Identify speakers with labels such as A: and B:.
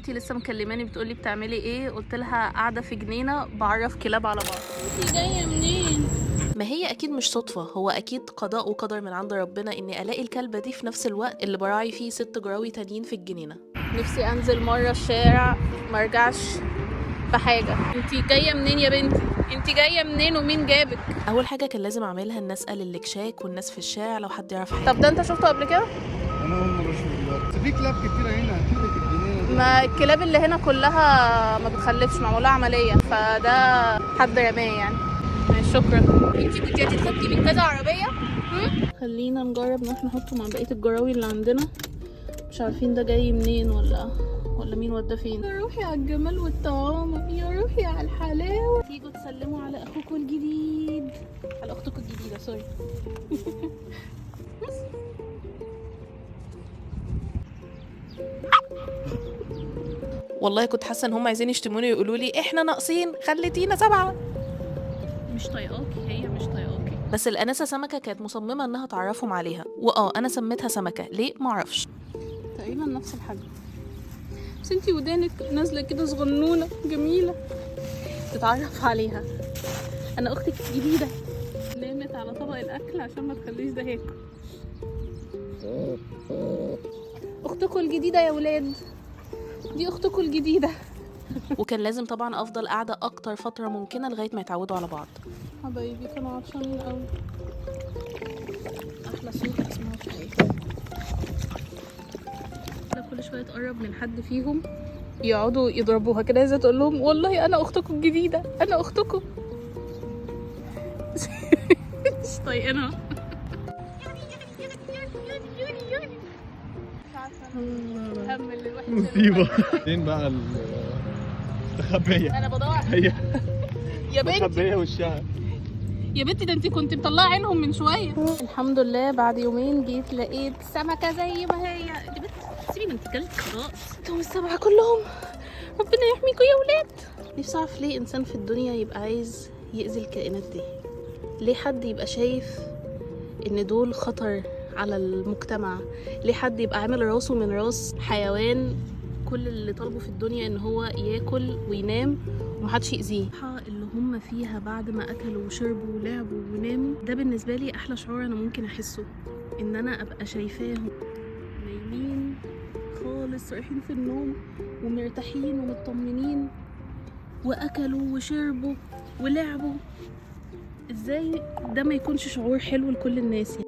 A: خالتي لسه مكلماني بتقولي بتعملي ايه، قلت لها قاعده في جنينه بعرف كلاب على بعض. انتي جايه منين؟ ما هي اكيد مش صدفه، هو اكيد قضاء وقدر من عند ربنا اني الاقي الكلبه دي في نفس الوقت اللي براعي فيه 6 جراوي تانيين في الجنينه. نفسي انزل مره الشارع مرجعش بحاجه. انتي جايه منين يا بنتي؟ انتي جايه منين ومين جابك؟ اول حاجه كان لازم اعملها ان اسال الكشاك والناس في الشارع لو حد يعرف حاجه. طب ده انت شفته قبل كده؟
B: انا اول مره اشوف دلوقتي، بس في كلاب كتيره هنا اكيد في الجنينه دي.
A: ما الكلاب اللي هنا كلها ما بتخلفش، معمولها عمليه، فده حد رماه يعني. شكرا. انتي كنتي هتتخبطي من كذا عربيه. خلينا نجرب نروح نحطه مع بقيه الجراوي اللي عندنا، مش عارفين ده جاي منين ولا مين وداه فين. يا روحي على الجمال والطعام، يا روحي على الحلاوه. تيجوا تسلموا على اخوكم الجديد، على اختكم الجديده، سوري. والله كنت حاسه ان هم عايزين يشتموني ويقولوا لي احنا ناقصين، خليتينا 7. مش طايقاكي، هي مش طايقاكي. بس الانسه سمكه كانت مصممه انها تعرفهم عليها، انا سميتها سمكه ليه معرفش. تقريبا نفس الحجم، بس انتي ودانك نازله كده صغنونه جميله، تتعرف عليها. انا اختك الجديده، نامت على طبق الاكل عشان ما تخليش ده هيك. اختكم الجديده يا ولاد، دي اختكم الجديده. وكان لازم طبعا افضل قاعده اكتر فتره ممكنه لغايه ما يتعودوا على بعض. حبايبي كانوا عطشانين قوي. احلى صوت اسمعه في حياتي. كل شويه تقرب من حد فيهم يقعدوا يضربوها كده، عايزه تقول لهم والله انا اختكم الجديده، انا اختكم. مش طايقينها.
B: مصيبه. فين بقى المستخبيه؟
A: انا بدور
B: هي
A: يا بنتي،
B: مستخبيه وشها.
A: يا بنتي ده انتي كنت مطلعه عينهم من شويه. الحمد لله بعد يومين جيت لقيت سمكه زي ما هي. يا بنتي سيبي من تكلمي خلاص، انتوا ال7 كلهم، ربنا يحميكوا يا ولاد. نفسي اعرف ليه انسان في الدنيا يبقى عايز يأذي الكائنات دي؟ ليه حد يبقى شايف ان دول خطر على المجتمع؟ ليه حد يبقى عامل راسه من راس حيوان كل اللي طالبه في الدنيا ان هو ياكل وينام ومحدش يأذيه؟ اللي هم فيها بعد ما اكلوا وشربوا ولعبوا وناموا، ده بالنسبه لي احلى شعور انا ممكن احسه، ان انا ابقى شايفاهم نايمين خالص، رايحين في النوم ومرتاحين ومطمنين، واكلوا وشربوا ولعبوا. ازاي ده ما يكونش شعور حلو لكل الناس يعني؟